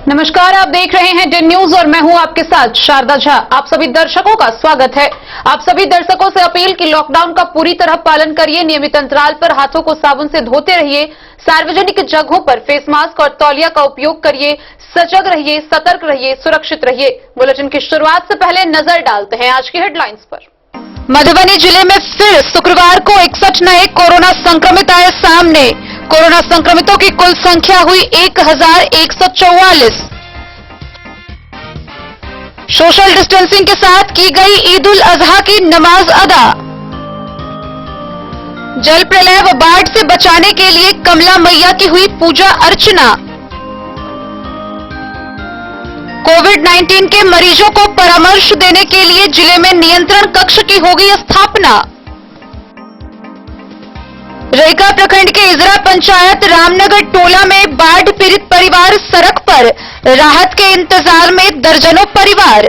नमस्कार, आप देख रहे हैं डे न्यूज और मैं हूं आपके साथ शारदा झा। आप सभी दर्शकों का स्वागत है। आप सभी दर्शकों से अपील कि लॉकडाउन का पूरी तरह पालन करिए, नियमित अंतराल पर हाथों को साबुन से धोते रहिए, सार्वजनिक जगहों पर फेस मास्क और तौलिया का उपयोग करिए, सजग रहिए, सतर्क रहिए, सुरक्षित रहिए। बुलेटिन की शुरुआत से पहले नजर डालते हैं आज की हेडलाइंस पर। मधुबनी जिले में फिर शुक्रवार को 61 नए कोरोना संक्रमित आए सामने। कोरोना संक्रमितों की कुल संख्या हुई 1144। सोशल डिस्टेंसिंग के साथ की गई ईद उल अजहा की नमाज अदा। जल प्रलय व बाढ़ से बचाने के लिए कमला मैया की हुई पूजा अर्चना। कोविड-19 के मरीजों को परामर्श देने के लिए जिले में नियंत्रण कक्ष की होगी स्थापना। रेका प्रखंड के इजरा पंचायत रामनगर टोला में बाढ़ पीड़ित परिवार सड़क पर, राहत के इंतजार में दर्जनों परिवार।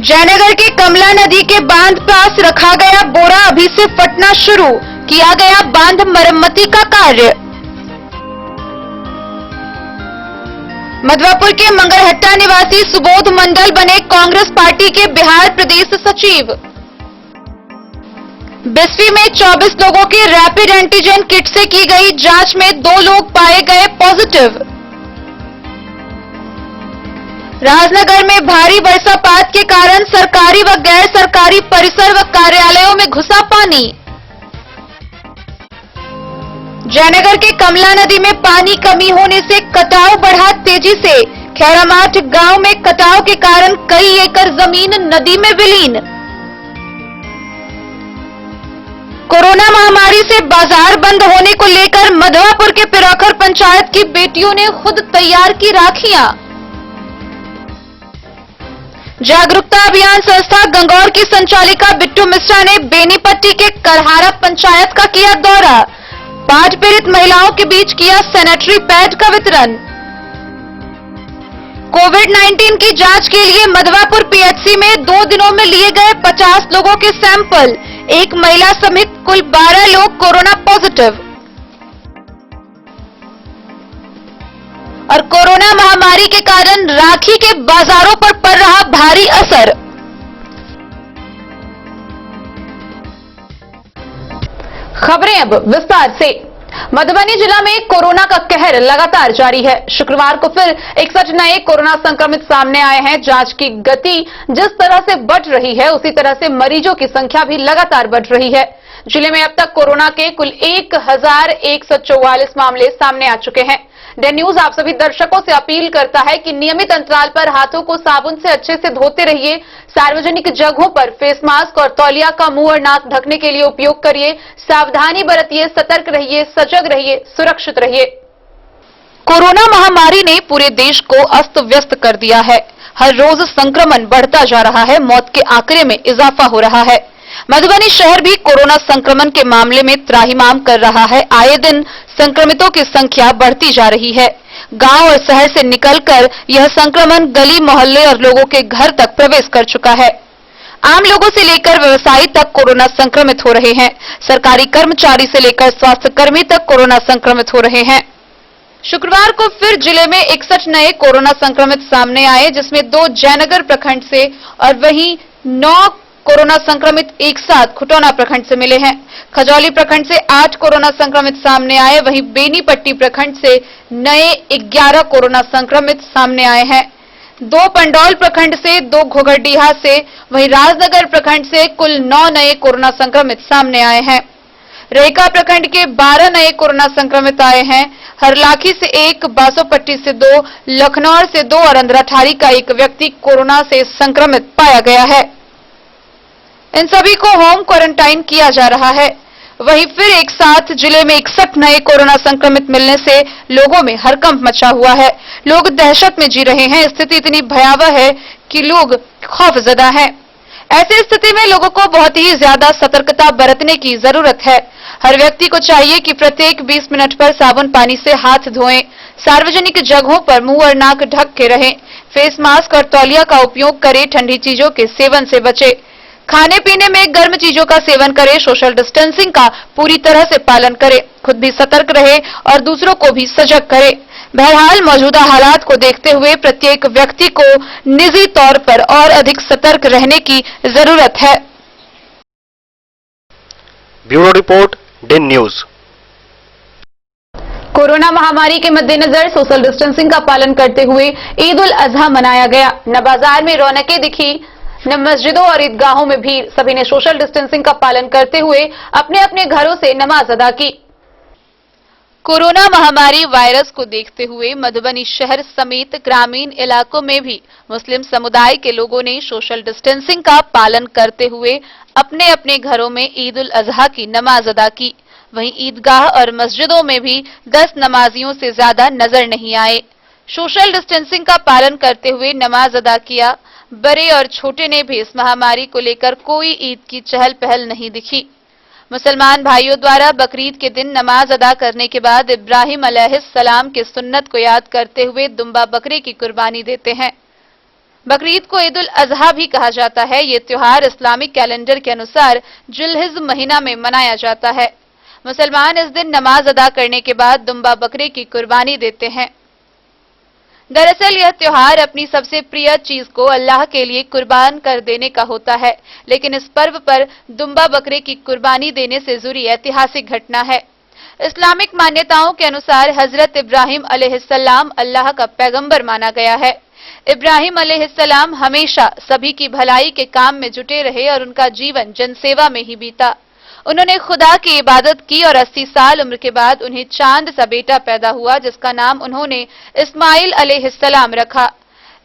जयनगर के कमला नदी के बांध पास रखा गया बोरा अभी से फटना शुरू, किया गया बांध मरम्मती का कार्य। मधवापुर के मंगलहट्टा निवासी सुबोध मंडल बने कांग्रेस पार्टी के बिहार प्रदेश सचिव। बिस्फी में 24 लोगों की रैपिड एंटीजन किट से की गई जांच में 2 लोग पाए गए पॉजिटिव। राजनगर में भारी बरसात के कारण सरकारी व गैर सरकारी परिसर व कार्यालयों में घुसा पानी। जयनगर के कमला नदी में पानी कमी होने से कटाव बढ़ा तेजी से। खैरामाठ गांव में कटाव के कारण कई एकड़ जमीन नदी में विलीन। कोरोना महामारी से बाजार बंद होने को लेकर मधवापुर के पिराखर पंचायत की बेटियों ने खुद तैयार की राखियां। जागरूकता अभियान संस्था गंगौर की संचालिका बिट्टू मिश्रा ने बेनीपट्टी के करहारा पंचायत का किया दौरा। बाढ़ पीड़ित महिलाओं के बीच किया सैनिटरी पैड का वितरण। कोविड-19 की जांच के लिए मधवापुर पीएचसी में 2 दिनों में लिए गए 50 लोगों के सैंपल। एक महिला समेत कुल 12 लोग कोरोना पॉजिटिव। और कोरोना महामारी के कारण राखी के बाजारों पर पड़ रहा भारी असर। खबरें अब विस्तार से। मधुबनी जिला में कोरोना का कहर लगातार जारी है। शुक्रवार को फिर 61 नए कोरोना संक्रमित सामने आए हैं। जांच की गति जिस तरह से बढ़ रही है, उसी तरह से मरीजों की संख्या भी लगातार बढ़ रही है। जिले में अब तक कोरोना के कुल 1144 मामले सामने आ चुके हैं। डे न्यूज आप सभी दर्शकों से अपील करता है कि नियमित अंतराल पर हाथों को साबुन से अच्छे से धोते रहिए, सार्वजनिक जगहों पर फेस मास्क और तौलिया का मुंह और नाक ढकने के लिए उपयोग करिए, सावधानी बरतिए, सतर्क रहिए, सजग रहिए, सुरक्षित रहिए। कोरोना महामारी ने पूरे देश को अस्त व्यस्त कर दिया है। हर रोज संक्रमण बढ़ता जा रहा है, मौत के आंकड़े में इजाफा हो रहा है। मधुबनी शहर भी कोरोना संक्रमण के मामले में त्राहिमाम कर रहा है। आए दिन संक्रमितों की संख्या बढ़ती जा रही है। गांव और शहर से निकलकर यह संक्रमण गली मोहल्ले और लोगों के घर तक प्रवेश कर चुका है। आम लोगों से लेकर व्यवसायी तक कोरोना संक्रमित हो रहे हैं। सरकारी कर्मचारी से लेकर स्वास्थ्य कर्मी तक कोरोना संक्रमित हो रहे हैं। शुक्रवार को फिर जिले में 61 नए कोरोना संक्रमित सामने आए, जिसमें 2 जयनगर प्रखंड से और वहीं 9 कोरोना संक्रमित एक साथ खुटौना प्रखंड से मिले हैं। खजौली प्रखंड से 8 कोरोना संक्रमित सामने आए, वहीं बेनीपट्टी प्रखंड से नए 11 कोरोना संक्रमित सामने आए हैं। 2 पंडौल प्रखंड से, 2 घोघरडीहा से, वहीं राजनगर प्रखंड से कुल 9 नए कोरोना संक्रमित सामने आए हैं। रेका प्रखंड के 12 नए कोरोना संक्रमित आए हैं। हरलाखी से 1, बासोपट्टी से 2, लखनौर से 2 और अंधराठारी का 1 व्यक्ति कोरोना से संक्रमित पाया गया है। इन सभी को होम क्वारंटाइन किया जा रहा है। वहीं फिर एक साथ जिले में 61 नए कोरोना संक्रमित मिलने से लोगों में हड़कंप मचा हुआ है। लोग दहशत में जी रहे हैं। स्थिति इतनी भयावह है कि लोग खौफजदा हैं। ऐसी स्थिति में लोगों को बहुत ही ज्यादा सतर्कता बरतने की जरूरत है। हर व्यक्ति को चाहिए कि प्रत्येक 20 मिनट पर साबुन पानी से हाथ धोएं, सार्वजनिक जगहों पर मुंह और नाक ढक के रहें, फेस मास्क और तौलिया का उपयोग करें, ठंडी चीजों के सेवन से बचें। खाने पीने में गर्म चीजों का सेवन करें, सोशल डिस्टेंसिंग का पूरी तरह से पालन करें, खुद भी सतर्क रहे और दूसरों को भी सजग करें। बहरहाल मौजूदा हालात को देखते हुए प्रत्येक व्यक्ति को निजी तौर पर और अधिक सतर्क रहने की जरूरत है। Bureau report, Den News. Corona महामारी के मद्देनजर सोशल डिस्टेंसिंग का पालन करते हुए ईद उल अजहा मनाया गया। न बाजार में रौनकें दिखी, न मस्जिदों और ईदगाहों में भीड़। सभी ने सोशल डिस्टेंसिंग का पालन करते हुए अपने अपने घरों से नमाज अदा की। कोरोना महामारी वायरस को देखते हुए मधुबनी शहर समेत ग्रामीण इलाकों में भी मुस्लिम समुदाय के लोगों ने सोशल डिस्टेंसिंग का पालन करते हुए अपने अपने घरों में ईद उल अजहा की नमाज अदा की। वहीं ईदगाह और मस्जिदों में भी 10 नमाजियों से ज्यादा नजर नहीं आए। सोशल डिस्टेंसिंग का पालन करते हुए नमाज अदा किया। बड़े और छोटे ने भी इस महामारी को लेकर कोई ईद की चहल पहल नहीं दिखी। मुसलमान भाइयों द्वारा बकरीद के दिन नमाज अदा करने के बाद इब्राहिम अलैहिस्सलाम के सुन्नत को याद करते हुए दुम्बा बकरे की कुर्बानी देते हैं। बकरीद को ईद उल अजहा भी कहा जाता है। ये त्योहार इस्लामिक कैलेंडर के अनुसार जिलहिज महीना में मनाया जाता है। मुसलमान इस दिन नमाज अदा करने के बाद दुम्बा बकरे की कुर्बानी देते हैं। दरअसल यह त्योहार अपनी सबसे प्रिय चीज को अल्लाह के लिए कुर्बान कर देने का होता है, लेकिन इस पर्व पर दुम्बा बकरे की कुर्बानी देने से जुड़ी ऐतिहासिक घटना है। इस्लामिक मान्यताओं के अनुसार हजरत इब्राहिम अलैहिस्सलाम अल्लाह का पैगंबर माना गया है। इब्राहिम अलैहिस्सलाम हमेशा सभी की भलाई के काम में जुटे रहे और उनका जीवन जनसेवा में ही बीता। उन्होंने खुदा की इबादत की और 80 साल उम्र के बाद उन्हें चांद सा बेटा पैदा हुआ, जिसका नाम उन्होंने इस्माइल अलैहिस्सलाम रखा।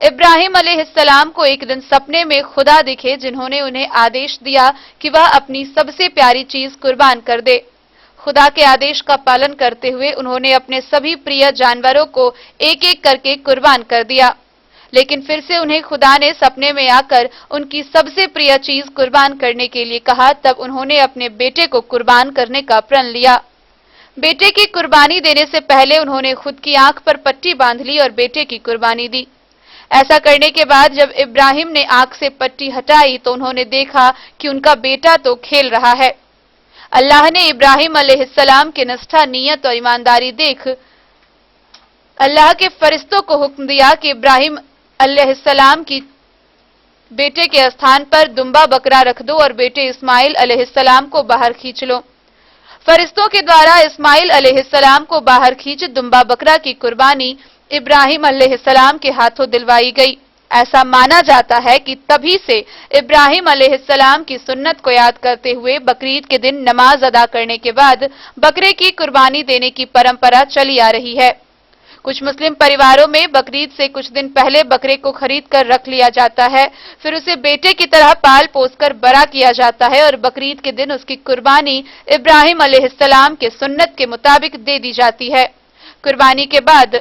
इब्राहिम अलैहिस्सलाम को एक दिन सपने में खुदा दिखे, जिन्होंने उन्हें आदेश दिया कि वह अपनी सबसे प्यारी चीज कुर्बान कर दे। खुदा के आदेश का पालन करते हुए उन्होंने अपने सभी प्रिय जानवरों को एक एक करके कुर्बान कर दिया। लेकिन फिर से उन्हें खुदा ने सपने में आकर उनकी सबसे प्रिय चीज कुर्बान करने के लिए कहा। तब उन्होंने अपने बेटे को कुर्बान करने का प्रण लिया। बेटे की कुर्बानी देने से पहले उन्होंने खुद की आंख पर पट्टी बांध ली और बेटे की कुर्बानी दी। ऐसा करने के बाद जब इब्राहिम ने आंख से पट्टी हटाई तो उन्होंने देखा कि उनका बेटा तो खेल रहा है। अल्लाह ने इब्राहिम अलैहिस्सलाम की निष्ठा, नीयत और ईमानदारी देख अल्लाह के फरिश्तों को हुक्म दिया कि इब्राहिम अलैहिस्सलाम की बेटे के स्थान पर दुम्बा बकरा रख दो और बेटे इस्माइल अलैहिस्सलाम को बाहर खींच लो। फरिश्तों के द्वारा इस्माइल अलैहिस्सलाम को बाहर खींच दुम्बा बकरा की कुर्बानी इब्राहिम अलैहिस्सलाम के हाथों दिलवाई गई। ऐसा माना जाता है कि तभी से इब्राहिम अलैहिस्सलाम की सुन्नत को याद करते हुए बकरीद के दिन नमाज अदा करने के बाद बकरे की कुर्बानी देने की परंपरा चली आ रही है। कुछ मुस्लिम परिवारों में बकरीद से कुछ दिन पहले बकरे को खरीद कर रख लिया जाता है, फिर उसे बेटे की तरह पाल पोस कर बड़ा किया जाता है और बकरीद के दिन उसकी कुर्बानी इब्राहिम अलैहिस्सलाम के सुन्नत के मुताबिक दे दी जाती है। कुर्बानी के बाद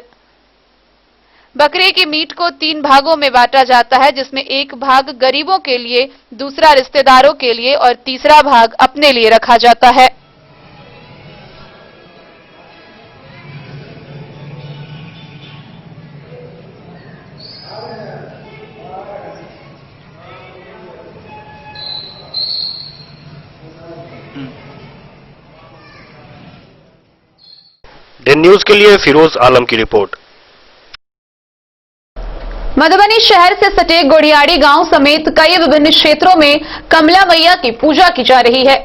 बकरे की मीट को 3 भागों में बांटा जाता है, जिसमें एक भाग गरीबों के लिए, दूसरा रिश्तेदारों के लिए और तीसरा भाग अपने लिए रखा जाता है। डेन न्यूज के लिए फिरोज आलम की रिपोर्ट। मधुबनी शहर से सटे गोड़ियाड़ी गांव समेत कई विभिन्न क्षेत्रों में कमला मैया की पूजा की जा रही है।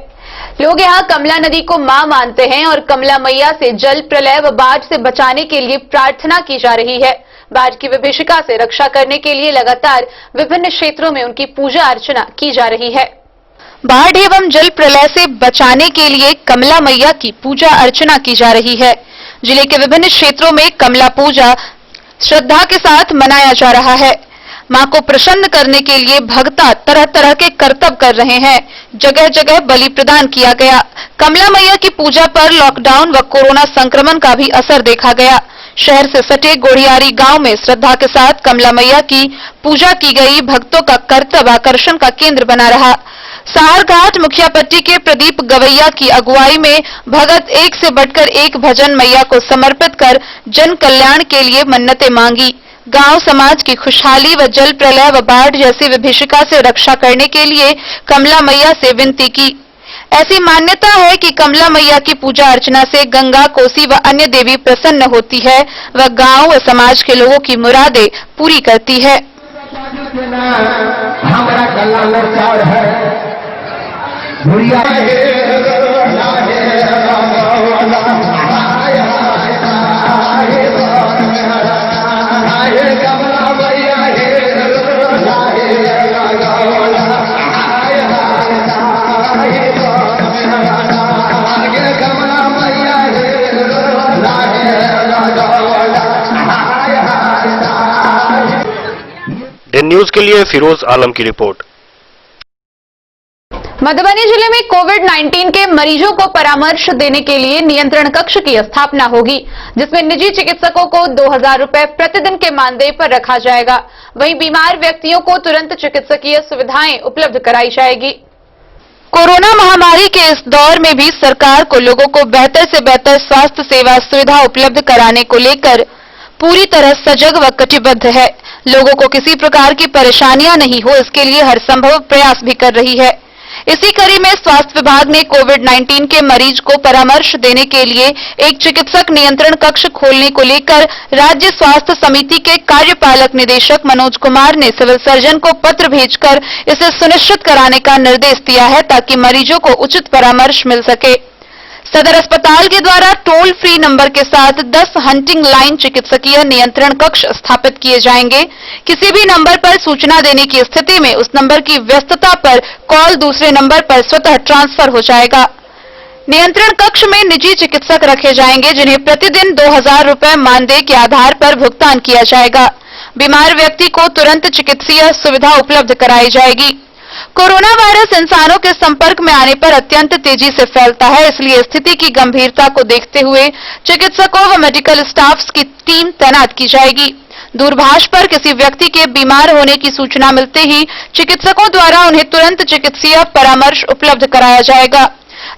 लोग यहां कमला नदी को मां मानते हैं और कमला मैया से जल प्रलय व बाढ़ से बचाने के लिए प्रार्थना की जा रही है। बाढ़ की विभीषिका से रक्षा करने के लिए लगातार विभिन्न क्षेत्रों में उनकी पूजा अर्चना की जा रही है। बाढ़ एवं जल प्रलय से बचाने के लिए कमला मैया की पूजा अर्चना की जा रही है। जिले के विभिन्न क्षेत्रों में कमला पूजा श्रद्धा के साथ मनाया जा रहा है। मां को प्रसन्न करने के लिए भक्ता तरह तरह के करतब कर रहे हैं। जगह जगह बलि प्रदान किया गया। कमला मैया की पूजा पर लॉकडाउन व कोरोना संक्रमण का भी असर देखा गया। शहर से सटे गोड़ियारी गांव में श्रद्धा के साथ कमला मैया की पूजा की गई। भक्तों का करतब आकर्षण का केंद्र बना रहा। साहरघाट मुखियापट्टी के प्रदीप गवैया की अगुवाई में भगत एक से बढ़कर एक भजन मैया को समर्पित कर जन कल्याण के लिए मन्नतें मांगी। गांव समाज की खुशहाली व जल प्रलय व बाढ़ जैसी विभीषिका से रक्षा करने के लिए कमला मैया से विनती की। ऐसी मान्यता है कि कमला मैया की पूजा अर्चना से गंगा, कोसी व अन्य देवी प्रसन्न होती है व गांव व समाज के लोगों की मुरादें पूरी करती है। हमारा गला लचार है दिन न्यूज के लिए फिरोज आलम की रिपोर्ट। मधुबनी जिले में कोविड-19 के मरीजों को परामर्श देने के लिए नियंत्रण कक्ष की स्थापना होगी, जिसमें निजी चिकित्सकों को 2000 रुपए प्रतिदिन के मानदेय पर रखा जाएगा। वहीं बीमार व्यक्तियों को तुरंत चिकित्सकीय सुविधाएं उपलब्ध कराई जाएगी। कोरोना महामारी के इस दौर में भी सरकार को लोगों को बेहतर से बेहतर स्वास्थ्य सेवा सुविधा उपलब्ध कराने को लेकर पूरी तरह सजग व कटिबद्ध है। लोगों को किसी प्रकार की परेशानियां नहीं हो, इसके लिए हर संभव प्रयास भी कर रही है। इसी कड़ी में स्वास्थ्य विभाग ने कोविड-19 के मरीज को परामर्श देने के लिए एक चिकित्सक नियंत्रण कक्ष खोलने को लेकर राज्य स्वास्थ्य समिति के कार्यपालक निदेशक मनोज कुमार ने सिविल सर्जन को पत्र भेजकर इसे सुनिश्चित कराने का निर्देश दिया है, ताकि मरीजों को उचित परामर्श मिल सके। सदर अस्पताल के द्वारा टोल फ्री नंबर के साथ 10 हंटिंग लाइन चिकित्सकीय नियंत्रण कक्ष स्थापित किए जाएंगे। किसी भी नंबर पर सूचना देने की स्थिति में उस नंबर की व्यस्तता पर कॉल दूसरे नंबर पर स्वतः ट्रांसफर हो जाएगा। नियंत्रण कक्ष में निजी चिकित्सक रखे जाएंगे, जिन्हें प्रतिदिन 2000 रुपए मानदेय के आधार पर भुगतान किया जाएगा। बीमार व्यक्ति को तुरंत चिकित्सीय सुविधा उपलब्ध कराई जाएगी। कोरोना वायरस इंसानों के संपर्क में आने पर अत्यंत तेजी से फैलता है, इसलिए स्थिति की गंभीरता को देखते हुए चिकित्सकों व मेडिकल स्टाफ की टीम तैनात की जाएगी। दूरभाष पर किसी व्यक्ति के बीमार होने की सूचना मिलते ही चिकित्सकों द्वारा उन्हें तुरंत चिकित्सीय परामर्श उपलब्ध कराया जाएगा।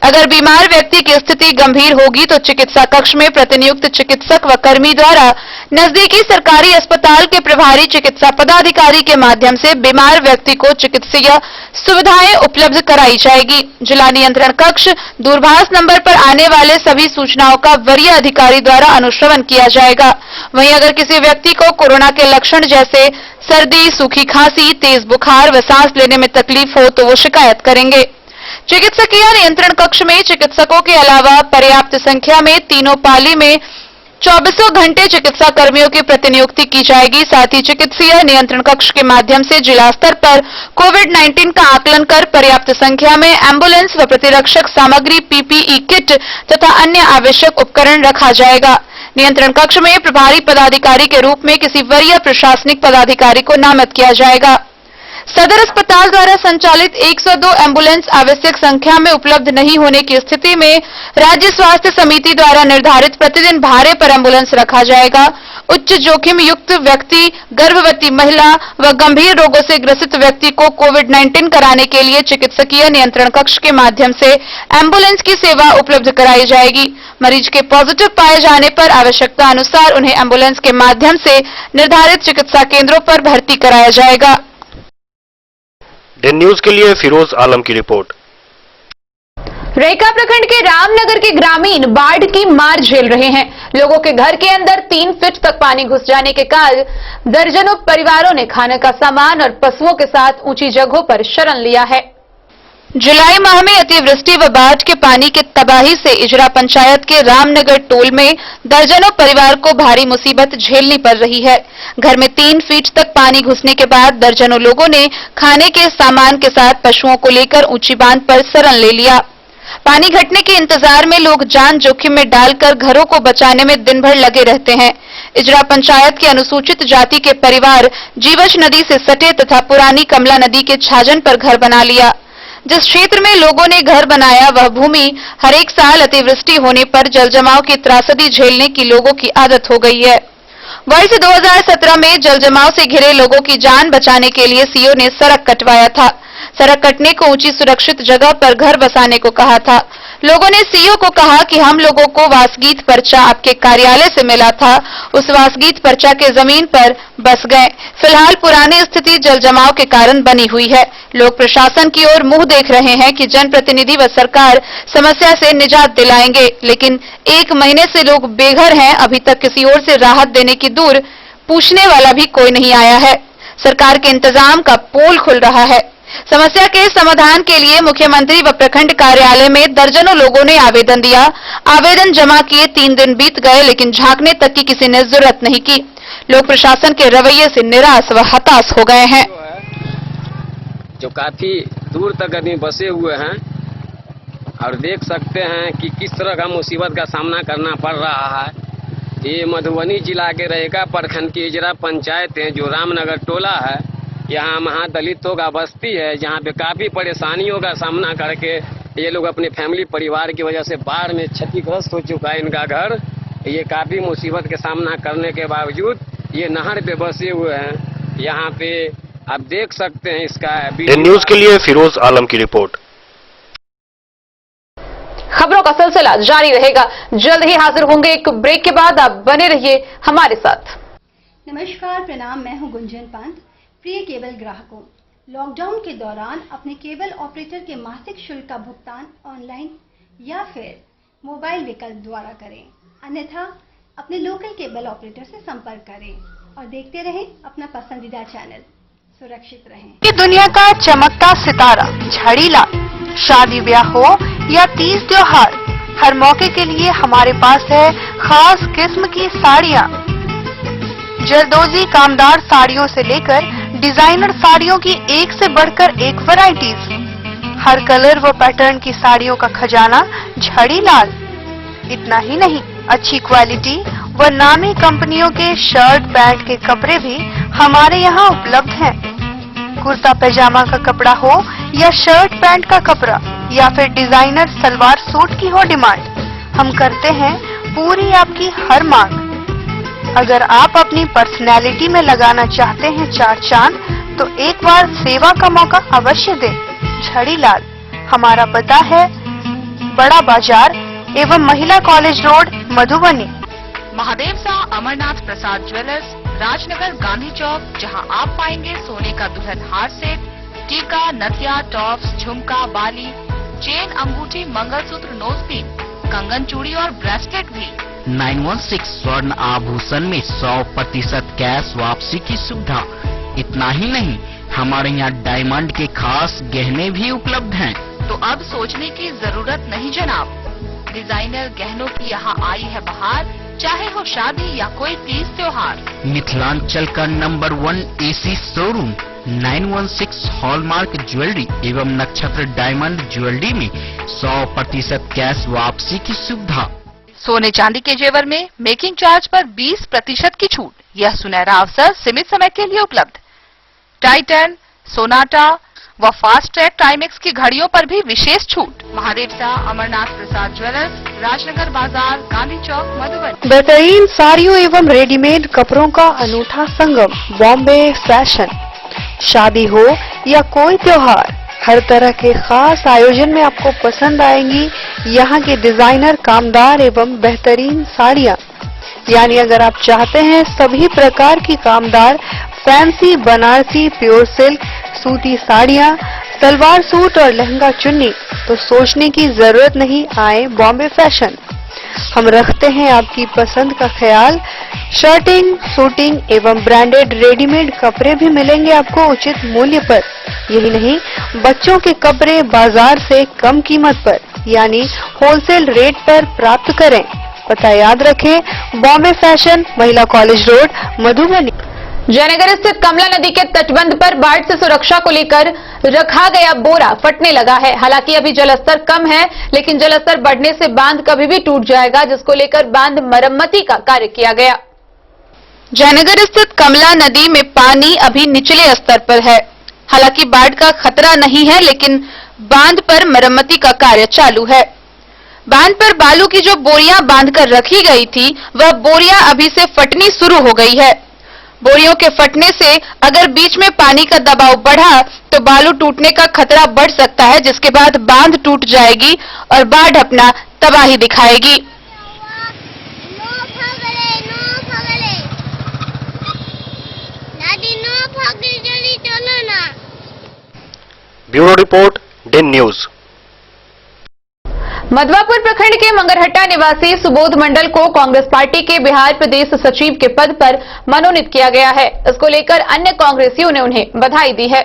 अगर बीमार व्यक्ति की स्थिति गंभीर होगी तो चिकित्सा कक्ष में प्रतिनियुक्त चिकित्सक व कर्मी द्वारा नजदीकी सरकारी अस्पताल के प्रभारी चिकित्सा पदाधिकारी के माध्यम से बीमार व्यक्ति को चिकित्सीय सुविधाएं उपलब्ध कराई जाएगी। जिला नियंत्रण कक्ष दूरभाष नंबर पर आने वाले सभी सूचनाओं का वरीय अधिकारी द्वारा अनुश्रवण किया जाएगा। वहीं अगर किसी व्यक्ति को कोरोना के लक्षण जैसे सर्दी, सूखी खांसी, तेज बुखार व सांस लेने में तकलीफ हो तो वो शिकायत करेंगे। चिकित्सकीय नियंत्रण कक्ष में चिकित्सकों के अलावा पर्याप्त संख्या में तीनों पाली में 24 घंटे चिकित्सा कर्मियों की प्रतिनियुक्ति की जाएगी। साथ ही चिकित्सीय नियंत्रण कक्ष के माध्यम से जिला स्तर पर कोविड-19 का आकलन कर पर्याप्त संख्या में एम्बुलेंस व प्रतिरक्षक सामग्री, पीपीई किट तथा अन्य आवश्यक उपकरण रखा जाएगा। नियंत्रण कक्ष में प्रभारी पदाधिकारी के रूप में किसी वरीय प्रशासनिक पदाधिकारी को नामित किया जाएगा। सदर अस्पताल द्वारा संचालित 102 एम्बुलेंस आवश्यक संख्या में उपलब्ध नहीं होने की स्थिति में राज्य स्वास्थ्य समिति द्वारा निर्धारित प्रतिदिन भाड़े पर एम्बुलेंस रखा जाएगा। उच्च जोखिम युक्त व्यक्ति, गर्भवती महिला व गंभीर रोगों से ग्रसित व्यक्ति को कोविड-19 कराने के लिए चिकित्सकीय नियंत्रण कक्ष के माध्यम से एम्बुलेंस की सेवा उपलब्ध कराई जाएगी। मरीज के पॉजिटिव पाए जाने पर आवश्यकता अनुसार उन्हें एम्बुलेंस के माध्यम से निर्धारित चिकित्सा केंद्रों पर भर्ती कराया जाएगा। दिन न्यूज के लिए फिरोज आलम की रिपोर्ट। रेका प्रखंड के रामनगर के ग्रामीण बाढ़ की मार झेल रहे हैं। लोगों के घर के अंदर 3 फीट तक पानी घुस जाने के कारण दर्जनों परिवारों ने खाने का सामान और पशुओं के साथ ऊंची जगहों पर शरण लिया है। जुलाई माह में अतिवृष्टि व बाढ़ के पानी की तबाही से इजरा पंचायत के रामनगर टोल में दर्जनों परिवार को भारी मुसीबत झेलनी पड़ रही है। घर में 3 फीट तक पानी घुसने के बाद दर्जनों लोगों ने खाने के सामान के साथ पशुओं को लेकर ऊंची बांध पर शरण ले लिया। पानी घटने के इंतजार में लोग जान जोखिम में डालकर घरों को बचाने में दिन भर लगे रहते हैं। इजरा पंचायत के अनुसूचित जाति के परिवार जीवछ नदी से सटे तथा पुरानी कमला नदी के छाजन पर घर बना लिया। जिस क्षेत्र में लोगों ने घर बनाया वह भूमि हर एक साल अतिवृष्टि होने पर जलजमाव की त्रासदी झेलने की लोगों की आदत हो गई है। वर्ष 2017 में जलजमाव से घिरे लोगों की जान बचाने के लिए सीओ ने सड़क कटवाया था। सड़क कटने को ऊंची सुरक्षित जगह पर घर बसाने को कहा था। लोगों ने सीईओ को कहा कि हम लोगों को वासगीत पर्चा आपके कार्यालय से मिला था, उस वासगीत पर्चा के जमीन पर बस गए। फिलहाल पुरानी स्थिति जल जमाव के कारण बनी हुई है। लोग प्रशासन की ओर मुंह देख रहे हैं कि जनप्रतिनिधि व सरकार समस्या से निजात दिलाएंगे, लेकिन 1 महीने से लोग बेघर हैं। अभी तक किसी ओर से राहत देने की दूर पूछने वाला भी कोई नहीं आया है। सरकार के इंतजाम का पोल खुल रहा है। समस्या के समाधान के लिए मुख्यमंत्री व प्रखंड कार्यालय में दर्जनों लोगों ने आवेदन दिया। आवेदन जमा किए 3 दिन बीत गए, लेकिन झांकने तक की किसी ने जरूरत नहीं की। लोग प्रशासन के रवैये से निराश व हताश हो गए हैं। जो काफी दूर तक आदमी बसे हुए हैं और देख सकते हैं कि किस तरह का मुसीबत का सामना करना पड़ रहा है। ये मधुबनी जिला के रहेगा प्रखंड की इजरा पंचायत है, जो रामनगर टोला है। यहाँ महादलितों का बस्ती है, जहाँ पे काफी परेशानियों का सामना करके ये लोग अपने फैमिली परिवार की वजह से बाढ़ में क्षतिग्रस्त हो चुका है इनका घर। ये काफी मुसीबत के सामना करने के बावजूद ये नहर पे बसे हुए हैं। यहाँ पे आप देख सकते हैं इसका न्यूज के लिए फिरोज आलम की रिपोर्ट। खबरों का सिलसिला जारी रहेगा। जल्द ही हाजिर होंगे एक ब्रेक के बाद। आप बने रहिए हमारे साथ। नमस्कार, प्रणाम। मैं हूं गुंजन पंत। प्रिय केबल ग्राहकों, लॉकडाउन के दौरान अपने केबल ऑपरेटर के मासिक शुल्क का भुगतान ऑनलाइन या फिर मोबाइल विकल्प द्वारा करें, अन्यथा अपने लोकल केबल ऑपरेटर से संपर्क करें और देखते रहें अपना पसंदीदा चैनल। सुरक्षित रहें। ये दुनिया का चमकता सितारा झाड़ीलाल। शादी ब्याह हो या तीज त्योहार, हर मौके के लिए हमारे पास है खास किस्म की साड़ियाँ। जरदोजी कामदार साड़ियों से लेकर डिजाइनर साड़ियों की एक से बढ़कर एक वैरायटीज। हर कलर व पैटर्न की साड़ियों का खजाना झाड़ीलाल। इतना ही नहीं, अच्छी क्वालिटी व नामी कंपनियों के शर्ट पैंट के कपड़े भी हमारे यहाँ उपलब्ध हैं। कुर्ता पैजामा का कपड़ा हो या शर्ट पैंट का कपड़ा या फिर डिजाइनर सलवार सूट की हो डिमांड, हम करते हैं पूरी आपकी हर मांग। अगर आप अपनी पर्सनैलिटी में लगाना चाहते हैं 4 चांद, तो एक बार सेवा का मौका अवश्य दें। झाड़ीलाल। हमारा पता है बड़ा बाजार एवं महिला कॉलेज रोड, मधुबनी। महादेव सा अमरनाथ प्रसाद ज्वेलर्स, राजनगर गांधी चौक, जहां आप पाएंगे सोने का दुल्हन हार सेट, टीका, नथिया, टॉप्स, झुमका, बाली, चेन, अंगूठी, मंगलसूत्र, नोजपिन, कंगन, चूड़ी और ब्रेसलेट भी। 916 स्वर्ण आभूषण में 100% कैश वापसी की सुविधा। इतना ही नहीं, हमारे यहाँ डायमंड के खास गहने भी उपलब्ध हैं। तो अब सोचने की जरूरत नहीं जनाब, डिजाइनर गहनों की यहाँ आई है बहार। चाहे हो शादी या कोई तीज त्योहार, मिथिलांचल का number 1 AC showroom 916 hallmark jewellery एवं नक्षत्र डायमंड ज्वेलरी में 100% कैश वापसी की सुविधा। सोने चांदी के जेवर में मेकिंग चार्ज पर 20% की छूट। यह सुनहरा अवसर सीमित समय के लिए उपलब्ध। टाइटन, सोनाटा व फास्ट ट्रैक टाइमेक्स की घड़ियों पर भी विशेष छूट। महादेव सा अमरनाथ प्रसाद ज्वेलर्स, राजनगर बाजार, गांधी चौक, मधुबनी। बेहतरीन साड़ियों एवं रेडीमेड कपड़ों का अनूठा संगम, बॉम्बे फैशन। शादी हो या कोई त्योहार, हर तरह के खास आयोजन में आपको पसंद आएंगी यहाँ के डिजाइनर कामदार एवं बेहतरीन साड़ियाँ। यानी अगर आप चाहते हैं सभी प्रकार की कामदार फैंसी बनारसी प्योर सिल्क सूती साड़ियाँ, सलवार सूट और लहंगा चुन्नी, तो सोचने की जरूरत नहीं, आए बॉम्बे फैशन। हम रखते हैं आपकी पसंद का ख्याल। शर्टिंग, सूटिंग एवं ब्रांडेड रेडीमेड कपड़े भी मिलेंगे आपको उचित मूल्य पर। यही नहीं, बच्चों के कपड़े बाजार से कम कीमत पर यानी होलसेल रेट पर प्राप्त करें। पता याद रखें, बॉम्बे फैशन, महिला कॉलेज रोड, मधुबनी। जयनगर स्थित कमला नदी के तटबंध पर बाढ़ से सुरक्षा को लेकर रखा गया बोरा फटने लगा है। हालांकि अभी जलस्तर कम है, लेकिन जलस्तर बढ़ने से बांध कभी भी टूट जाएगा, जिसको लेकर बांध मरम्मती का कार्य किया गया। जयनगर स्थित कमला नदी में पानी अभी निचले स्तर पर है। हालांकि बाढ़ का खतरा नहीं है, लेकिन बांध पर मरम्मती का कार्य चालू है। बांध पर बालू की जो बोरियां बांधकर रखी गई थी, वह बोरियां अभी से फटनी शुरू हो गई है। बोरियों के फटने से अगर बीच में पानी का दबाव बढ़ा तो बालू टूटने का खतरा बढ़ सकता है, जिसके बाद बांध टूट जाएगी और बाढ़ अपना तबाही दिखाएगी। Bureau report Den News. Madhwapur प्रखंड के मंगरहट्टा निवासी सुबोध मंडल को कांग्रेस पार्टी के बिहार प्रदेश सचिव के पद पर मनोनीत किया गया है। इसको लेकर अन्य कांग्रेसियों ने उन्हें बधाई दी है।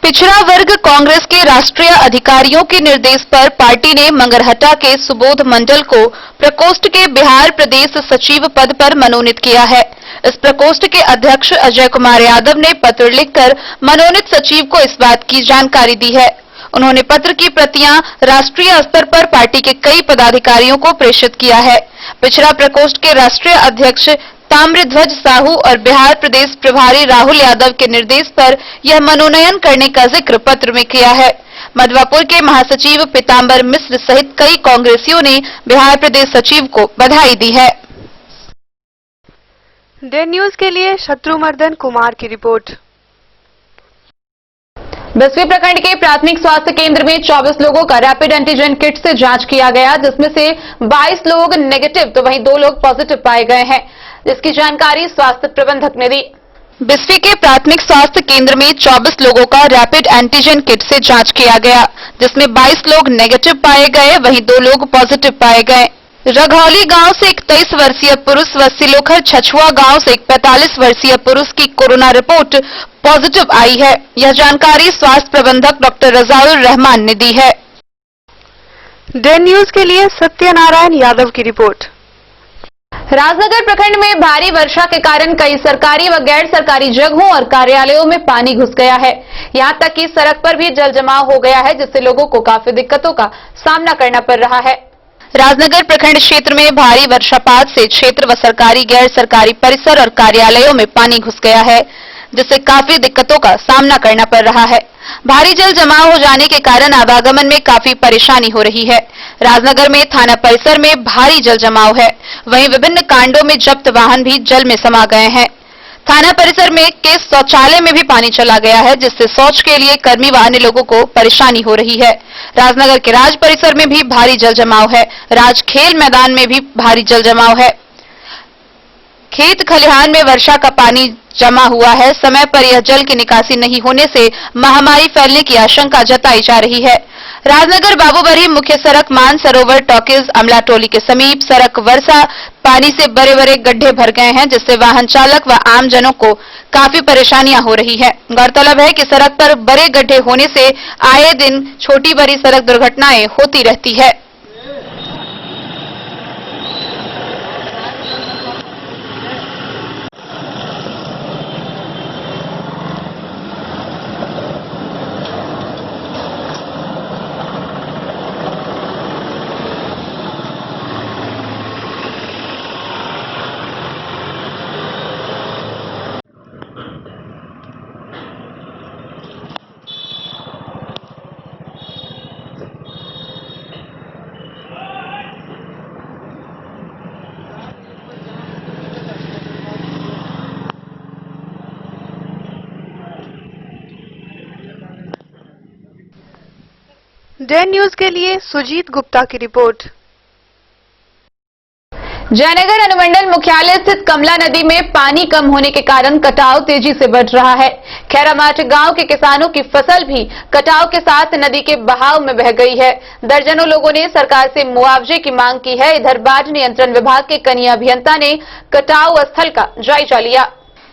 पिछड़ा वर्ग कांग्रेस के राष्ट्रीय अधिकारियों के निर्देश पर पार्टी ने मंगरहट्टा के सुबोध मंडल को प्रकोष्ठ के बिहार प्रदेश सचिव पद पर मनोनीत किया है। इस प्रकोष्ठ के अध्यक्ष अजय कुमार यादव ने पत्र लिखकर मनोनीत सचिव को इस बात की जानकारी दी है। उन्होंने पत्र की प्रतियां राष्ट्रीय स्तर पर पार्टी के कई पदाधिकारियों को प्रेषित किया है। पिछड़ा प्रकोष्ठ के राष्ट्रीय अध्यक्ष ताम्रध्वज साहू और बिहार प्रदेश प्रभारी राहुल यादव के निर्देश पर यह मनोनयन करने का जिक्र पत्र में किया है। मधवापुर के महासचिव पीताम्बर मिश्र सहित कई कांग्रेसियों ने बिहार प्रदेश सचिव को बधाई दी है। डे न्यूज के लिए शत्रुमर्दन कुमार की रिपोर्ट। बस्वी प्रखंड के प्राथमिक स्वास्थ्य केंद्र में 24 लोगों का रैपिड एंटीजन किट से जांच किया गया, जिसमें से 22 लोग नेगेटिव तो वहीं 2 लोग पॉजिटिव पाए गए हैं, जिसकी जानकारी स्वास्थ्य प्रबंधक ने दी। बिस्फी के प्राथमिक स्वास्थ्य केंद्र में 24 लोगों का रैपिड एंटीजन किट से जांच किया गया, जिसमें 22 लोग नेगेटिव पाए गए, वहीं 2 लोग पॉजिटिव पाए गए। रघौली गांव से एक 23 वर्षीय पुरुष व सिलोखर छछुआ गांव से एक 45 वर्षीय पुरुष की कोरोना रिपोर्ट पॉजिटिव आई है। यह जानकारी स्वास्थ्य प्रबंधक डॉक्टर रजाउल रहमान ने दी है। डे न्यूज के लिए सत्यनारायण यादव की रिपोर्ट। राजनगर प्रखंड में भारी वर्षा के कारण कई सरकारी व गैर सरकारी जगहों और कार्यालयों में पानी घुस गया है। यहां तक कि सड़क पर भी जल जमाव हो गया है, जिससे लोगों को काफी दिक्कतों का सामना करना पड़ रहा है। राजनगर प्रखंड क्षेत्र में भारी वर्षापात से क्षेत्र व सरकारी गैर सरकारी परिसर और कार्यालयों में पानी घुस गया है, जिससे काफी दिक्कतों का सामना करना पड़ रहा है। भारी जल जमाव हो जाने के कारण आवागमन में काफी परेशानी हो रही है। राजनगर में थाना परिसर में भारी जल जमाव है, वहीं विभिन्न कांडों में जब्त वाहन भी जल में समा गए हैं। थाना परिसर में के शौचालय में भी पानी चला गया है, जिससे शौच के लिए कर्मी व अन्य लोगों को परेशानी हो रही है। राजनगर के राज परिसर में भी भारी जल जमाव है। राज खेल मैदान में भी भारी जल जमाव है। खेत खलिहान में वर्षा का पानी जमा हुआ है। समय पर यह जल की निकासी नहीं होने से महामारी फैलने की आशंका जताई जा रही है। राजनगर बाबूबरी मुख्य सड़क मानसरोवर टॉकीज अमला टोली के समीप सड़क वर्षा पानी से बड़े बड़े गड्ढे भर गए हैं, जिससे वाहन चालक व आम जनों को काफी परेशानियां हो रही है। गौरतलब है कि सड़क पर बड़े गड्ढे होने से आए दिन छोटी बड़ी सड़क दुर्घटनाएं होती रहती है। डे न्यूज के लिए सुजीत गुप्ता की रिपोर्ट। जयनगर अनुमंडल मुख्यालय स्थित कमला नदी में पानी कम होने के कारण कटाव तेजी से बढ़ रहा है। खैरामाट गांव के किसानों की फसल भी कटाव के साथ नदी के बहाव में बह गई है। दर्जनों लोगों ने सरकार से मुआवजे की मांग की है। इधर बाढ़ नियंत्रण विभाग के कनीय अभियंता ने कटाव स्थल का जायजा लिया।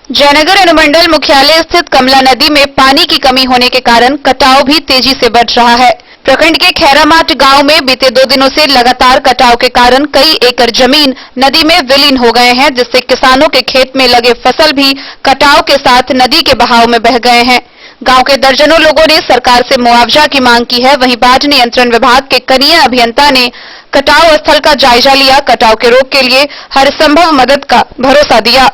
जयनगर अनुमंडल मुख्यालय स्थित कमला नदी में पानी की कमी होने के कारण कटाव भी तेजी से बढ़ रहा है। प्रखंड के खैरामाट गांव में बीते 2 दिनों से लगातार कटाव के कारण कई एकड़ जमीन नदी में विलीन हो गए हैं, जिससे किसानों के खेत में लगे फसल भी कटाव के साथ नदी के बहाव में बह गए हैं। गांव के दर्जनों लोगों ने सरकार से मुआवजा की मांग की है। वहीं बाढ़ नियंत्रण विभाग के कनीय अभियंता ने कटाव स्थल का जायजा लिया। कटाव के रोक के लिए हर संभव मदद का भरोसा दिया।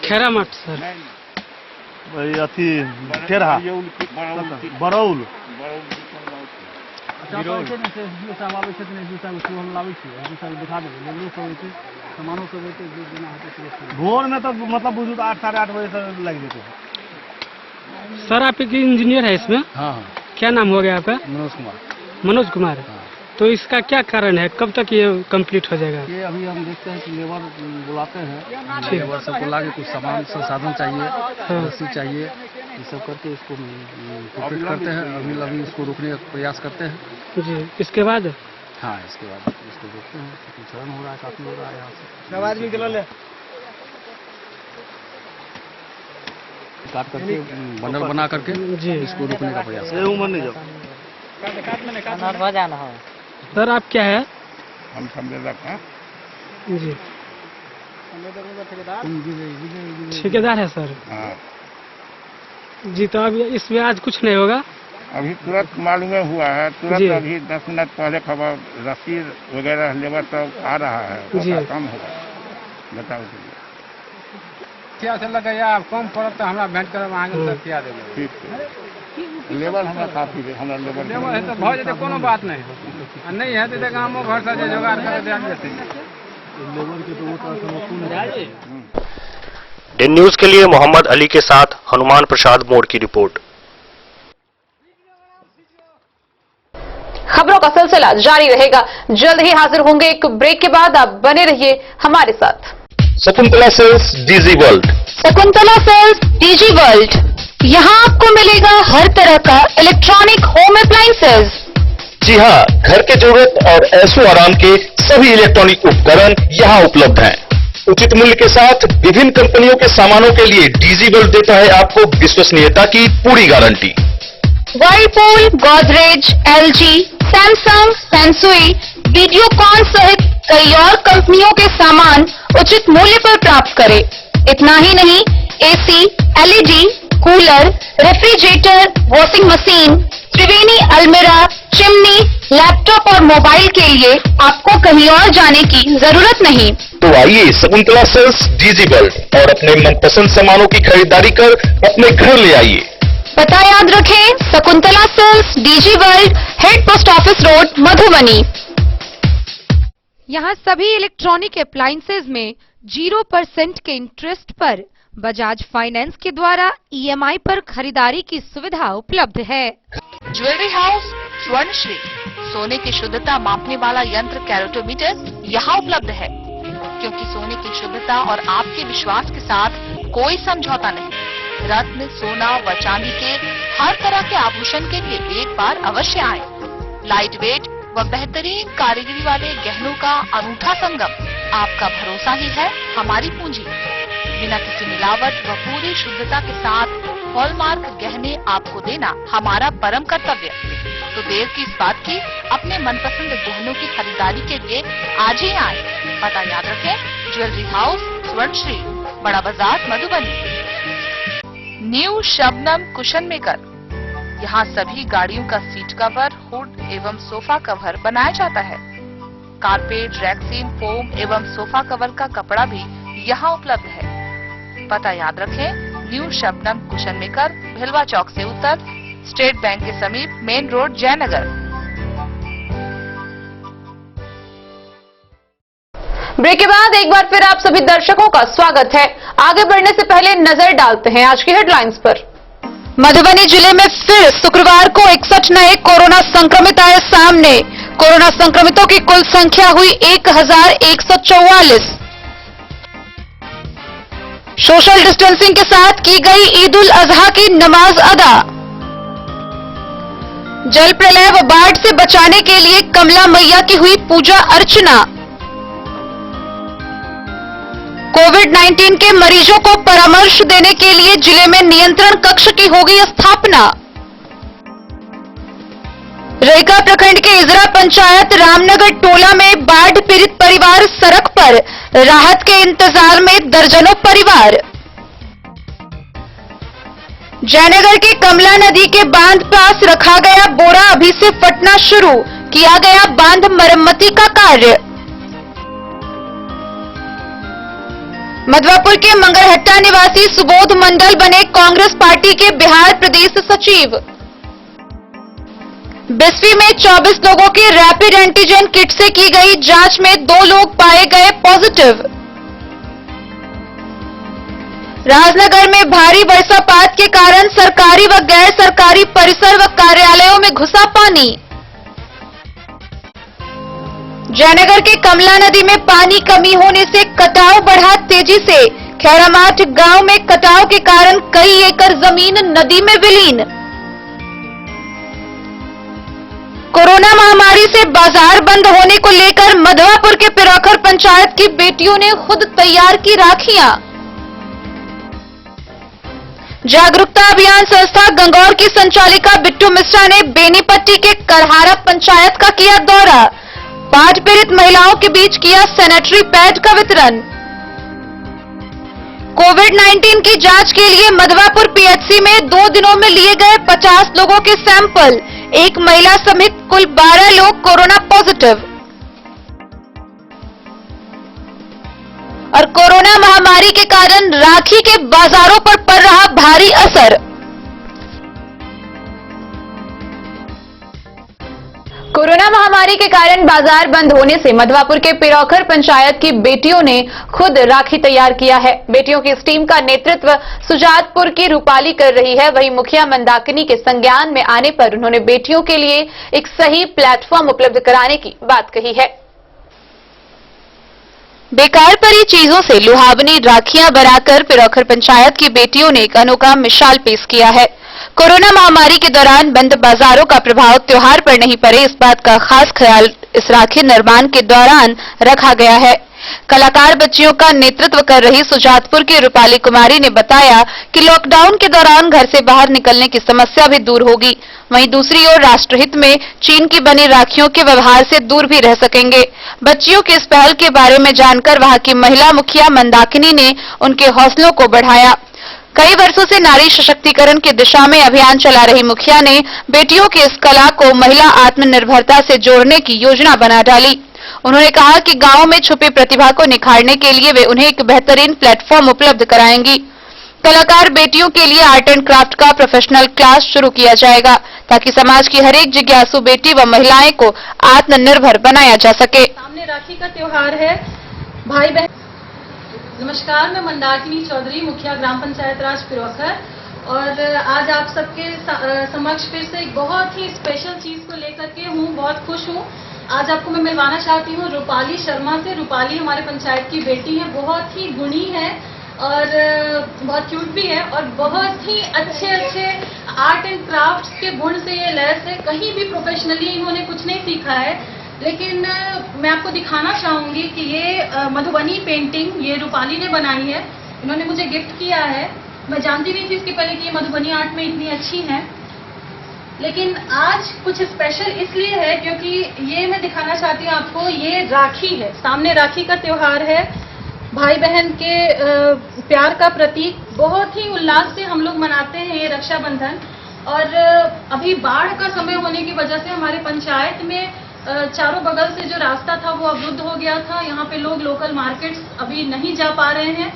खेरा मठ सर अथी टेढ़ा बरौल भोर में तो मतलब बुझू तो 8 साढ़े 8 बजे से लग जाते हैं। सर आप एक इंजीनियर है इसमें? हाँ। क्या नाम हो गया आपका? मनोज कुमार। मनोज कुमार। तो इसका क्या कारण है, कब तक ये कंप्लीट हो जाएगा? ये अभी हम देखते हैं कि लेबर बुलाते हैं, लेबर सबको लाके कुछ सामान संसाधन चाहिए, रस्सी चाहिए, ये सब करके इसको कंप्लीट करते हैं। अभी इसको रोकने का प्रयास करते हैं जी। इसके बाद? हाँ, इसके बाद इसको रोकते हैं। क्षरण हो रहा है, काफी हो रहा है यहाँ से। सब आदमी के ले काट करके बंडल बना करके जी इसको रोकने का प्रयास। सर आप क्या है? हम संवेदक हैं जी। ठेकेदार है सर? हाँ। जी। तो अब इसमें आज कुछ नहीं होगा? अभी तुरंत मालूम हुआ है, तुरंत अभी 10 मिनट पहले खबर, रसीद वगैरह लेबर सब आ रहा है, उसका काम होगा। बताओ क्या से लगा आप कम पड़त तो हमरा भेंट करब आगे तक क्या देबे। ठीक है, लेबर हमरा काफी है, हमरा लेबर है तो भ जेते कोनो बात नहीं। नहीं है तो गांव घर से जे जोगाड़ कर दे देते लेबर के तो वो तो डे न्यूज के लिए मोहम्मद अली के साथ हनुमान प्रसाद मोड़ की रिपोर्ट। खबरों का सिलसिला जारी रहेगा, जल्द ही हाजिर होंगे एक ब्रेक के बाद। आप बने रहिए हमारे साथ। Shakuntala Sales Digi World. Shakuntala Sales Digi World, यहाँ आपको मिलेगा हर तरह का इलेक्ट्रॉनिक होम अप्लायंसेज। जी हाँ, घर के जरूरत और ऐशो आराम के सभी इलेक्ट्रॉनिक उपकरण यहाँ उपलब्ध हैं। उचित मूल्य के साथ विभिन्न कंपनियों के सामानों के लिए डीजी वर्ल्ड देता है आपको विश्वसनीयता की पूरी guarantee. Whirlpool, Godrej, LG, Samsung, Sansui, Videocon सहित कई और कंपनियों के सामान उचित मूल्य पर प्राप्त करें। इतना ही नहीं, AC, LED, cooler, refrigerator, washing machine, Triveni अलमीरा, चिमनी, लैपटॉप और मोबाइल के लिए आपको कहीं और जाने की जरूरत नहीं। तो आइए शकुंतला सेल्स डीजी वर्ल्ड और अपने मनपसंद सामानों की खरीदारी कर अपने घर ले आइए। पता याद रखें, Shakuntala Sales Digi World, head post office road, Madhubani. यहाँ सभी इलेक्ट्रॉनिक अप्लायंसेज में 0% के इंटरेस्ट पर बजाज फाइनेंस के द्वारा ईएमआई पर खरीदारी की सुविधा उपलब्ध है। ज्वेलरी हाउस स्वर्णश्री, सोने की शुद्धता मापने वाला यंत्र कैरेटोमीटर यहाँ उपलब्ध है, क्योंकि सोने की शुद्धता और आपके विश्वास के साथ कोई समझौता नहीं। रत्न, सोना व चांदी के हर तरह के आभूषण के लिए एक बार अवश्य आएं। लाइट वेट व बेहतरीन कारीगरी वाले गहनों का अनूठा संगम, आपका भरोसा ही है हमारी पूंजी। बिना किसी मिलावट व पूरी शुद्धता के साथ हॉलमार्क गहने आपको देना हमारा परम कर्तव्य। तो देर किस बात की, अपने मनपसंद गहनों की खरीदारी के लिए आज ही आए। पता याद रखें, ज्वेलरी हाउस स्वर्णश्री, बड़ा बाजार, Madhubani. New Shabnam cushion maker, यहाँ सभी गाड़ियों का सीट कवर, हुड एवं सोफा कवर बनाया जाता है। कारपेट, रैक्सीन, फोम एवं सोफा कवर का कपड़ा भी यहाँ उपलब्ध है। पता याद रखें, न्यू शबनम कुशन मेकर, भिलवा चौक से उत्तर, स्टेट बैंक के समीप, मेन रोड, जयनगर। ब्रेक के बाद एक बार फिर आप सभी दर्शकों का स्वागत है। आगे बढ़ने से पहले नजर डालते हैं आज की हेडलाइंस पर। मधुबनी जिले में फिर शुक्रवार को 61 नए कोरोना संक्रमित आए सामने। कोरोना संक्रमितों की कुल संख्या हुई 1144। सोशल डिस्टेंसिंग के साथ की गई ईद उल अजहा की नमाज अदा। जल प्रलय व बाढ़ से बचाने के लिए कमला मैया की हुई पूजा अर्चना। कोविड-19 के मरीजों को परामर्श देने के लिए जिले में नियंत्रण कक्ष की होगी स्थापना। रेका प्रखंड के इजरा पंचायत रामनगर टोला में बाढ़ पीड़ित परिवार सड़क पर, राहत के इंतजार में दर्जनों परिवार। जयनगर के कमला नदी के बांध पास रखा गया बोरा अभी से फटना शुरू, किया गया बांध मरम्मती का कार्य। मधवापुर के मंगलहट्टा निवासी सुबोध मंडल बने कांग्रेस पार्टी के बिहार प्रदेश सचिव। बिस्फी में 24 लोगों की रैपिड एंटीजन किट से की गई जांच में 2 लोग पाए गए पॉजिटिव। राजनगर में भारी बरसात के कारण सरकारी व गैर सरकारी परिसर व कार्यालयों में घुसा पानी। जयनगर के कमला नदी में पानी कमी होने से कटाव बढ़ा तेजी से। खैरामाठ गांव में कटाव के कारण कई एकड़ जमीन नदी में विलीन। कोरोना महामारी से बाजार बंद होने को लेकर मधवापुर के पिरोखर पंचायत की बेटियों ने खुद तैयार की राखियां। जागरूकता अभियान संस्था गंगौर की संचालिका बिट्टू मिश्रा ने बेनीपट्टी के करहारा पंचायत का किया दौरा। बाढ़ पीड़ित महिलाओं के बीच किया सैनिटरी पैड का वितरण। कोविड-19 की जांच के लिए मधवापुर पीएचसी में 2 दिनों में लिए गए 50 लोगों के सैंपल। एक महिला समेत कुल 12 लोग कोरोना पॉजिटिव। और कोरोना महामारी के कारण राखी के बाजारों पर पड़ रहा भारी असर। कोरोना महामारी के कारण बाजार बंद होने से मधवापुर के पिरोखर पंचायत की बेटियों ने खुद राखी तैयार किया है। बेटियों की इस टीम का नेतृत्व सुजातपुर की रूपाली कर रही है। वहीं मुखिया मंदाकिनी के संज्ञान में आने पर उन्होंने बेटियों के लिए एक सही प्लेटफॉर्म उपलब्ध कराने की बात कही है। बेकार पड़ी चीजों से लुहावनी राखियां बनाकर पिरोखर पंचायत की बेटियों ने एक अनोखा मिसाल पेश किया है। कोरोना महामारी के दौरान बंद बाजारों का प्रभाव त्योहार पर नहीं पड़े, इस बात का खास ख्याल इस राखी निर्माण के दौरान रखा गया है। कलाकार बच्चियों का नेतृत्व कर रही सुजातपुर की रूपाली कुमारी ने बताया कि लॉकडाउन के दौरान घर से बाहर निकलने की समस्या भी दूर होगी। वहीं दूसरी ओर राष्ट्रहित में चीन की बनी राखियों के व्यवहार से दूर भी रह सकेंगे। बच्चियों की इस पहल के बारे में जानकर वहां की महिला मुखिया मंदाकिनी ने उनके हौसलों को बढ़ाया। कई वर्षों से नारी सशक्तिकरण की दिशा में अभियान चला रही मुखिया ने बेटियों की इस कला को महिला आत्मनिर्भरता से जोड़ने की योजना बना डाली। उन्होंने कहा कि गांव में छुपी प्रतिभा को निखारने के लिए वे उन्हें एक बेहतरीन प्लेटफॉर्म उपलब्ध कराएंगी। कलाकार बेटियों के लिए आर्ट एंड क्राफ्ट का प्रोफेशनल क्लास शुरू किया जाएगा ताकि समाज की हर एक जिज्ञासु बेटी व महिलाएं को आत्मनिर्भर बनाया जा सके। सामने राखी का त्योहार है, भाई बहन। नमस्कार, मैं मंदाकिनी चौधरी, मुखिया ग्राम पंचायत राज पिरोखर, और आज आप सबके समक्ष फिर से एक बहुत ही स्पेशल चीज को लेकर के हूँ। बहुत खुश हूँ। आज आपको मैं मिलवाना चाहती हूँ रूपाली शर्मा से। रूपाली हमारे पंचायत की बेटी है, बहुत ही गुणी है और बहुत क्यूट भी है और बहुत ही अच्छे आर्ट एंड क्राफ्ट्स के गुण से ये लैस है। कहीं भी प्रोफेशनली इन्होंने कुछ नहीं सीखा है, लेकिन मैं आपको दिखाना चाहूंगी कि ये मधुबनी पेंटिंग ये रूपाली ने बनाई है। इन्होंने मुझे गिफ्ट किया है। मैं जानती नहीं थी इसके पहले कि ये मधुबनी आर्ट में इतनी अच्छी है, लेकिन आज कुछ स्पेशल इसलिए है क्योंकि ये मैं दिखाना चाहती हूँ आपको। ये राखी है, सामने राखी का त्योहार है, भाई बहन के प्यार का प्रतीक। बहुत ही उल्लास से हम लोग मनाते हैं ये रक्षाबंधन। और अभी बाढ़ का समय होने की वजह से हमारे पंचायत में चारों बगल से जो रास्ता था वो अवरुद्ध हो गया था। यहाँ पे लोग लोकल मार्केट्स अभी नहीं जा पा रहे हैं।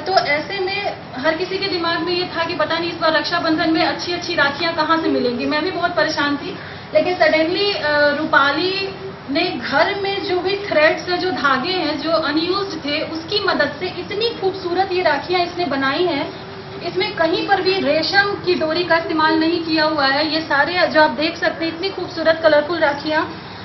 तो ऐसे में हर किसी के दिमाग में ये था कि पता नहीं इस बार रक्षाबंधन में अच्छी राखियां कहाँ से मिलेंगी। मैं भी बहुत परेशान थी, लेकिन सडनली रूपाली ने घर में जो भी थ्रेड्स है, जो धागे हैं जो अनयूज्ड थे, उसकी मदद से इतनी खूबसूरत ये राखियां इसने बनाई हैं। इसमें कहीं पर भी रेशम की डोरी का इस्तेमाल नहीं किया हुआ है। ये सारे जो आप देख सकते हैं इतनी खूबसूरत कलरफुल राखियां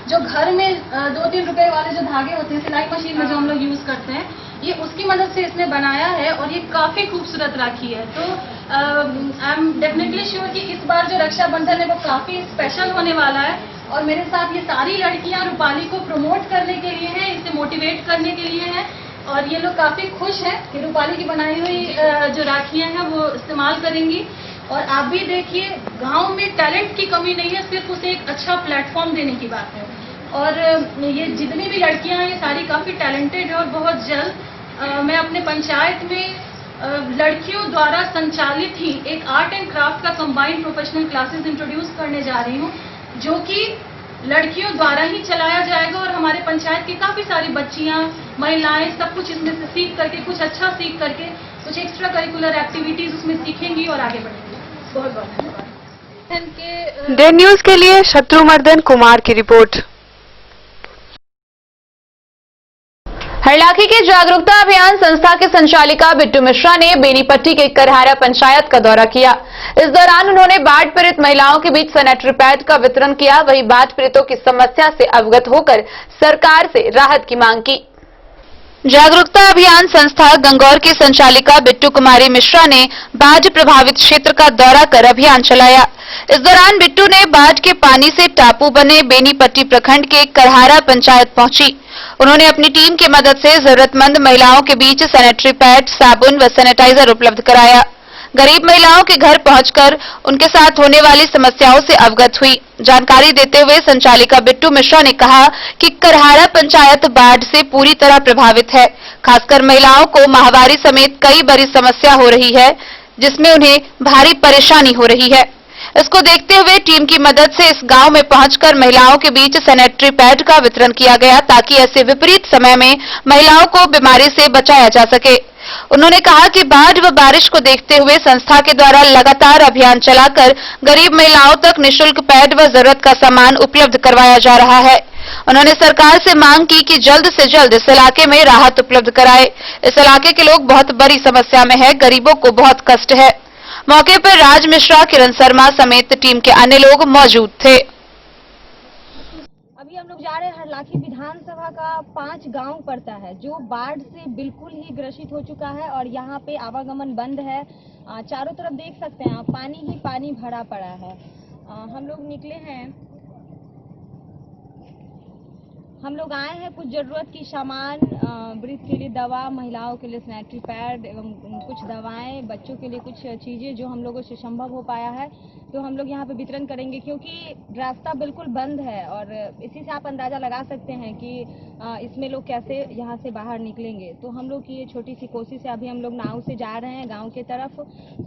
जो घर में 2-3 रुपए वाले जो धागे होते हैं सिलाई मशीन में जो हम लोग यूज करते हैं, ये उसकी मदद से इसने बनाया है और ये काफी खूबसूरत राखी है। तो आई एम डेफिनेटली श्योर कि इस बार जो रक्षाबंधन है वो काफी स्पेशल होने वाला है। और मेरे साथ ये सारी लड़कियां रूपाली को प्रमोट करने के लिए हैं, इसे मोटिवेट करने के लिए हैं और ये लोग काफी खुश हैं कि रूपाली की बनाई हुई जो राखियां हैं वो इस्तेमाल करेंगी। और आप भी देखिए, गांव में टैलेंट की कमी नहीं है, सिर्फ उसे एक अच्छा प्लेटफॉर्म देने की बात है। और ये जितनी भी लड़कियां हैं ये सारी काफी टैलेंटेड है और बहुत जल्द मैं अपने पंचायत में लड़कियों द्वारा संचालित ही एक आर्ट एंड क्राफ्ट का कंबाइंड प्रोफेशनल क्लासेस इंट्रोड्यूस करने जा रही हूँ, जो कि लड़कियों द्वारा ही चलाया जाएगा। और हमारे पंचायत की काफी सारी बच्चियां, महिलाएं सब कुछ इसमें से सीख करके, कुछ अच्छा सीख करके, कुछ एक्स्ट्रा करिकुलर एक्टिविटीज उसमें सीखेंगी और आगे बढ़ेंगी। बहुत बहुत धन्यवाद। डे न्यूज के लिए शत्रुमर्दन कुमार की रिपोर्ट। हरलाखी के जागरूकता अभियान संस्था के संचालिका बिट्टू मिश्रा ने बेनीपट्टी के करहारा पंचायत का दौरा किया। इस दौरान उन्होंने बाढ़ पीड़ित महिलाओं के बीच सैनिटरी पैड का वितरण किया। वहीं बाढ़ पीड़ितों की समस्या से अवगत होकर सरकार से राहत की मांग की। जागरूकता अभियान संस्था गंगौर की संचालिका बिट्टू कुमारी मिश्रा ने बाढ़ प्रभावित क्षेत्र का दौरा कर अभियान चलाया। इस दौरान बिट्टू ने बाढ़ के पानी से टापू बने बेनीपट्टी प्रखंड के करहारा पंचायत पहुंची। उन्होंने अपनी टीम की मदद से जरूरतमंद महिलाओं के बीच सैनिटरी पैड, साबुन व सैनिटाइजर उपलब्ध कराया। गरीब महिलाओं के घर पहुंचकर उनके साथ होने वाली समस्याओं से अवगत हुई। जानकारी देते हुए संचालिका बिट्टू मिश्रा ने कहा कि करहारा पंचायत बाढ़ से पूरी तरह प्रभावित है। खासकर महिलाओं को माहवारी समेत कई बड़ी समस्या हो रही है, जिसमें उन्हें भारी परेशानी हो रही है। इसको देखते हुए टीम की मदद से इस गांव में पहुंचकर महिलाओं के बीच सैनिटरी पैड का वितरण किया गया, ताकि ऐसे विपरीत समय में महिलाओं को बीमारी से बचाया जा सके। उन्होंने कहा कि बाढ़ व बारिश को देखते हुए संस्था के द्वारा लगातार अभियान चलाकर गरीब महिलाओं तक निःशुल्क पैड व जरूरत का सामान उपलब्ध करवाया जा रहा है। उन्होंने सरकार से मांग की कि जल्द से जल्द इस इलाके में राहत उपलब्ध कराए। इस इलाके के लोग बहुत बड़ी समस्या में है, गरीबों को बहुत कष्ट है। मौके पर राज मिश्रा, किरण शर्मा समेत टीम के अन्य लोग मौजूद थे। अभी हम लोग जा रहे हैं हरलाखी विधानसभा का 5 गांव पड़ता है जो बाढ़ से बिल्कुल ही ग्रसित हो चुका है और यहाँ पे आवागमन बंद है। चारों तरफ देख सकते हैं आप, पानी ही पानी भरा पड़ा है। हम लोग निकले हैं, हम लोग आए हैं कुछ जरूरत की सामान, वृद्ध के लिए दवा, महिलाओं के लिए सैनिटरी पैड एवं कुछ दवाएं, बच्चों के लिए कुछ चीज़ें जो हम लोगों से संभव हो पाया है तो हम लोग यहाँ पे वितरण करेंगे, क्योंकि रास्ता बिल्कुल बंद है और इसी से आप अंदाज़ा लगा सकते हैं कि इसमें लोग कैसे यहाँ से बाहर निकलेंगे। तो हम लोग की ये छोटी सी कोशिश है। अभी हम लोग नाव से जा रहे हैं गाँव के तरफ,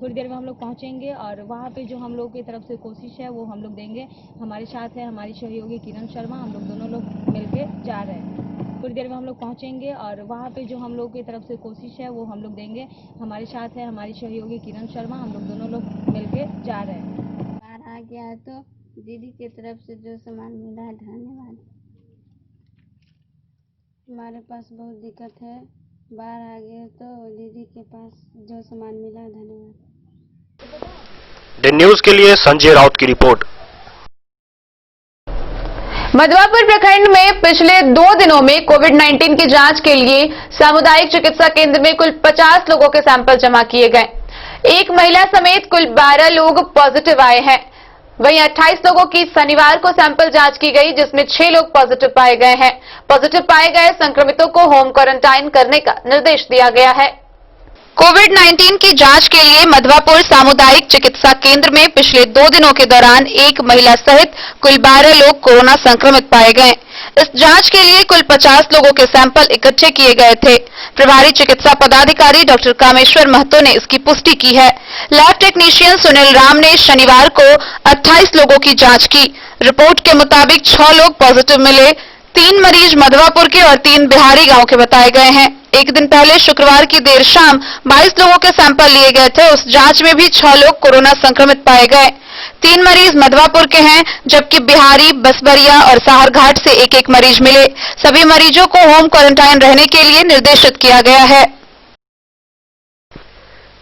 थोड़ी देर में हम लोग पहुँचेंगे और वहाँ पर जो हम लोग की तरफ से कोशिश है वो हम लोग देंगे। हमारे साथ है हमारी सहयोगी किरण शर्मा, हम लोग दोनों लोग मिलकर जा रहे हैं। थोड़ी देर में हम लोग पहुंचेंगे और वहाँ पे जो हम लोग की तरफ से कोशिश है वो हम लोग देंगे। हमारे साथ है हमारी सहयोगी किरण शर्मा, हम लोग दोनों लोग मिलके जा रहे हैं। बाढ़ आ गया है तो दीदी की तरफ से जो सामान मिला है धन्यवाद। हमारे पास बहुत दिक्कत है, बाढ़ आ गया तो दीदी के पास जो सामान मिला है धन्यवाद। डे न्यूज के लिए संजय राउत की रिपोर्ट। मधवापुर प्रखंड में पिछले 2 दिनों में कोविड-19 की जांच के लिए सामुदायिक चिकित्सा केंद्र में कुल 50 लोगों के सैंपल जमा किए गए। एक महिला समेत कुल 12 लोग पॉजिटिव आए हैं। वहीं 28 लोगों की शनिवार को सैंपल जांच की गई, जिसमें 6 लोग पॉजिटिव पाए गए हैं। पॉजिटिव पाए गए संक्रमितों को होम क्वारंटाइन करने का निर्देश दिया गया है। कोविड-19 की जांच के लिए मधवापुर सामुदायिक चिकित्सा केंद्र में पिछले 2 दिनों के दौरान एक महिला सहित कुल 12 लोग कोरोना संक्रमित पाए गए। इस जांच के लिए कुल 50 लोगों के सैंपल इकट्ठे किए गए थे। प्रभारी चिकित्सा पदाधिकारी डॉक्टर कामेश्वर महतो ने इसकी पुष्टि की है। लैब टेक्नीशियन सुनील राम ने शनिवार को 28 लोगों की जांच की। रिपोर्ट के मुताबिक 6 लोग पॉजिटिव मिले। 3 मरीज मधवापुर के और 3 बिहारी गांव के बताए गए हैं। एक दिन पहले शुक्रवार की देर शाम 22 लोगों के सैंपल लिए गए थे। उस जांच में भी 6 लोग कोरोना संक्रमित पाए गए। 3 मरीज मधवापुर के हैं, जबकि बिहारी, बसबरिया और साहरघाट से एक मरीज मिले। सभी मरीजों को होम क्वारंटाइन रहने के लिए निर्देशित किया गया है।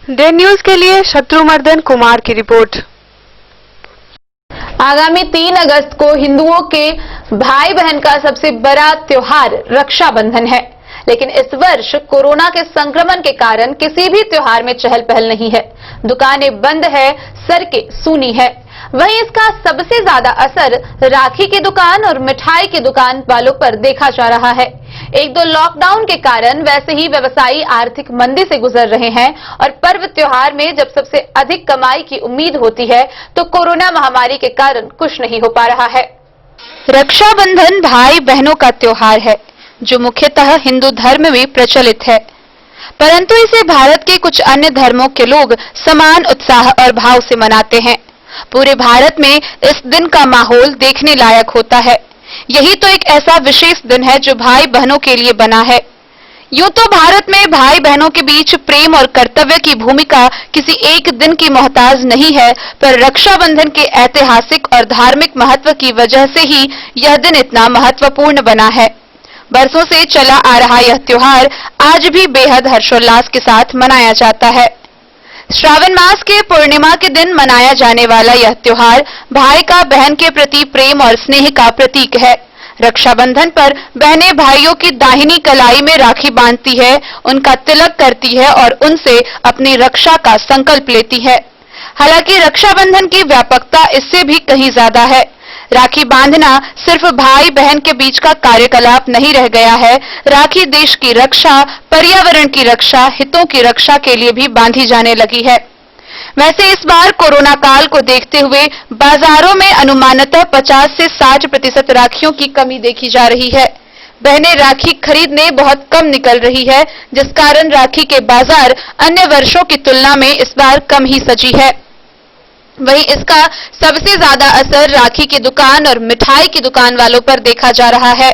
डे न्यूज के लिए शत्रुमर्दन कुमार की रिपोर्ट। आगामी 3 अगस्त को हिंदुओं के भाई बहन का सबसे बड़ा त्योहार रक्षाबंधन है, लेकिन इस वर्ष कोरोना के संक्रमण के कारण किसी भी त्योहार में चहल पहल नहीं है। दुकानें बंद है, सड़कें सूनी है। वहीं इसका सबसे ज्यादा असर राखी की दुकान और मिठाई की दुकान वालों पर देखा जा रहा है। 1-2 लॉकडाउन के कारण वैसे ही व्यवसायी आर्थिक मंदी से गुजर रहे हैं और पर्व त्योहार में जब सबसे अधिक कमाई की उम्मीद होती है तो कोरोना महामारी के कारण कुछ नहीं हो पा रहा है। रक्षाबंधन भाई बहनों का त्योहार है जो मुख्यतः हिंदू धर्म में प्रचलित है, परंतु इसे भारत के कुछ अन्य धर्मों के लोग समान उत्साह और भाव से मनाते हैं। पूरे भारत में इस दिन का माहौल देखने लायक होता है। यही तो एक ऐसा विशेष दिन है जो भाई बहनों के लिए बना है। यूं तो भारत में भाई बहनों के बीच प्रेम और कर्तव्य की भूमिका किसी एक दिन की मोहताज नहीं है, पर रक्षाबंधन के ऐतिहासिक और धार्मिक महत्व की वजह से ही यह दिन इतना महत्वपूर्ण बना है। बरसों से चला आ रहा यह त्योहार आज भी बेहद हर्षोल्लास के साथ मनाया जाता है। श्रावण मास के पूर्णिमा के दिन मनाया जाने वाला यह त्योहार भाई का बहन के प्रति प्रेम और स्नेह का प्रतीक है। रक्षाबंधन पर बहनें भाइयों की दाहिनी कलाई में राखी बांधती है, उनका तिलक करती है और उनसे अपनी रक्षा का संकल्प लेती है। हालांकि रक्षाबंधन की व्यापकता इससे भी कहीं ज्यादा है। राखी बांधना सिर्फ भाई बहन के बीच का कार्यकलाप नहीं रह गया है। राखी देश की रक्षा, पर्यावरण की रक्षा, हितों की रक्षा के लिए भी बांधी जाने लगी है। वैसे इस बार कोरोना काल को देखते हुए बाजारों में अनुमानतः 50 से 60% राखियों की कमी देखी जा रही है। बहनें राखी खरीदने बहुत कम निकल रही है, जिस कारण राखी के बाजार अन्य वर्षों की तुलना में इस बार कम ही सजी है। वहीं इसका सबसे ज्यादा असर राखी की दुकान और मिठाई की दुकान वालों पर देखा जा रहा है।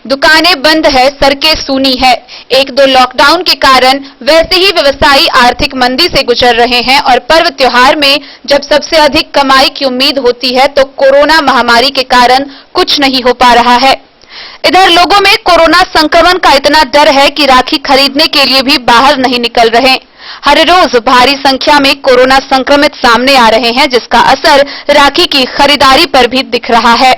दुकानें बंद है, सड़कें सूनी है। 1-2 लॉकडाउन के कारण वैसे ही व्यवसायी आर्थिक मंदी से गुजर रहे हैं और पर्व त्योहार में जब सबसे अधिक कमाई की उम्मीद होती है तो कोरोना महामारी के कारण कुछ नहीं हो पा रहा है। इधर लोगों में कोरोना संक्रमण का इतना डर है कि राखी खरीदने के लिए भी बाहर नहीं निकल रहे। हर रोज भारी संख्या में कोरोना संक्रमित सामने आ रहे हैं, जिसका असर राखी की खरीदारी पर भी दिख रहा है।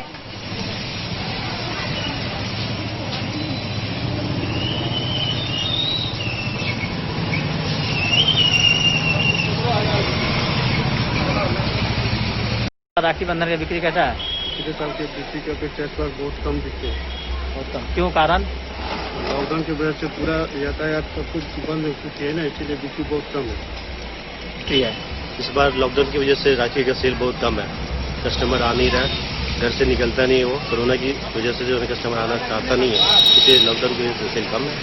राखी बंधन की बिक्री कैसा है? पिछले साल की बिक्री की अपेक्षा इस बार बहुत कम बिकते हैं। बहुत कम क्यों? कारण लॉकडाउन की वजह से पूरा यातायात सब कुछ बंद हो चुकी है ना, इसीलिए बिक्री बहुत कम है। इस बार लॉकडाउन की वजह से राखी का सेल बहुत कम है। कस्टमर आ नहीं रहा, घर से निकलता नहीं है। वो कोरोना की वजह से जो है कस्टमर आना चाहता नहीं है, इसलिए लॉकडाउन की वजह से सेल कम है।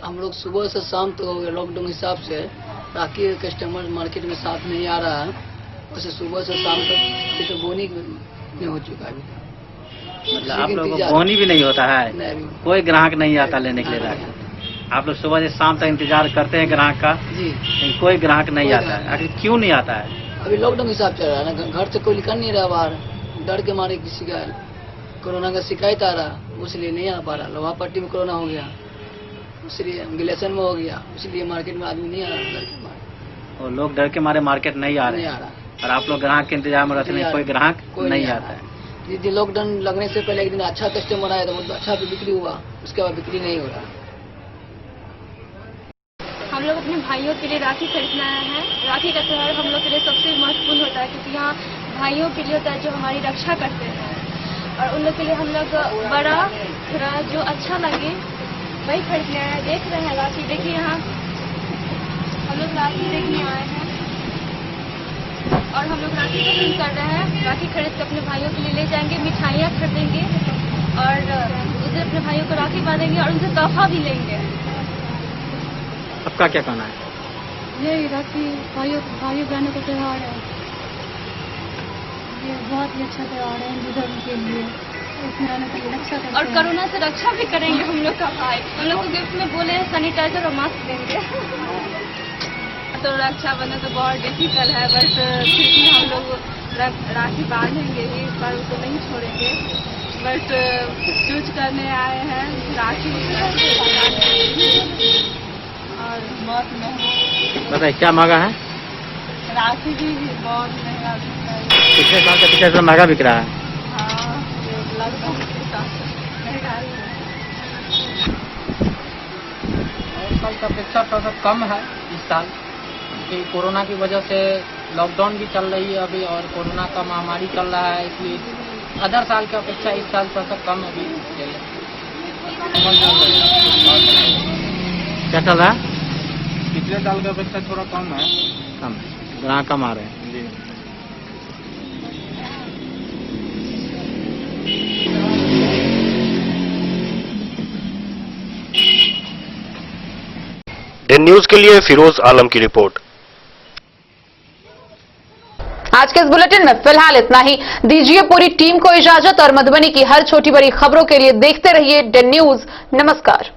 हम लोग सुबह से शाम तक हो गए लॉकडाउन हिसाब से। राखी कस्टमर मार्केट में साथ नहीं आ रहा है, वैसे सुबह से शाम तक तो बोनी में हो चुका है। मतलब आप लोगों को बोनी भी नहीं होता है? कोई ग्राहक नहीं आता लेने के लिए राखी? आप लोग सुबह से शाम तक इंतजार करते हैं ग्राहक का जी, लेकिन कोई ग्राहक नहीं आता है। आखिर क्यों नहीं आता है? अभी लॉकडाउन हिसाब चल रहा है ना, घर से कोई निकल नहीं रहा बाहर, डर के मारे किसी का कोरोना का शिकायत आ रहा, इसलिए नहीं आ पा रहा। लोहा पट्टी में कोरोना हो गया, इसलिए गिलेशन में हो गया, इसलिए मार्केट में आदमी नहीं आ रहा। और लोग डर के मारे मार्केट नहीं आ रहे हैं और आप लोग ग्राहक के इंतजार में रहते हैं, कोई ग्राहक नहीं आता है। यदि लॉकडाउन लगने से पहले एक दिन अच्छा कस्टमर आया तो बहुत अच्छा बिक्री हुआ, उसके बाद बिक्री नहीं हो रहा। हम लोग अपने भाइयों के लिए राखी खरीदना है। राखी का त्यौहार हम लोग के लिए सबसे महत्वपूर्ण होता है, क्योंकि यहाँ भाइयों के लिए होता है जो हमारी रक्षा करते हैं, और उन लोग के लिए हम लोग बड़ा थोड़ा जो अच्छा लगे वही खरीदना है। देख रहे हैं राखी, देखिए यहाँ हम लोग राखी देखने आए हैं और हम लोग राखी पसंद कर रहे हैं। राखी खरीद के अपने भाइयों के लिए ले जाएंगे, मिठाइयाँ खरीदेंगे और उधर अपने भाइयों को राखी बांधेंगे और उनसे तोहफा भी लेंगे। आपका क्या कहना है? ये राखी भाइयों बहनों का त्यौहार है, ये बहुत ही अच्छा त्यौहार है हिंदू धर्म के लिए। इसमें आने के लिए रक्षा करते और कोरोना से रक्षा भी करेंगे हम लोग का भाई। हम लोग को गिफ्ट में बोले सैनिटाइजर और मास्क देंगे। तो रक्षाबंधन तो बहुत डिफिकल्ट है, बट फिर भी हम लोग राखी बांधेंगे ही, इस बार उसको नहीं छोड़ेंगे। बट चूज करने आए हैं राखी और बहुत महंगा। बताइए क्या मांगा है? राखी भी बहुत महंगा बिकता है। पिछले साल से पिछले साल महंगा बिक रहा है। हाँ, लॉकडाउन के साथ महंगाई है। साल की अपेक्षा थोड़ा कम है इस साल, कि कोरोना की वजह से लॉकडाउन भी चल रही है अभी और कोरोना का महामारी चल रहा है, इसलिए अदर साल की अपेक्षा इस साल थोड़ा कम अभी क्या चल रहा है? पिछले साल की अपेक्षा थोड़ा कम है। कम ग्राहक कम आ रहे हैं जी। दिन न्यूज के लिए फिरोज आलम की रिपोर्ट। आज के इस बुलेटिन में फिलहाल इतना ही। दीजिए पूरी टीम को इजाजत और मधुबनी की हर छोटी बड़ी खबरों के लिए देखते रहिए डेन न्यूज। नमस्कार।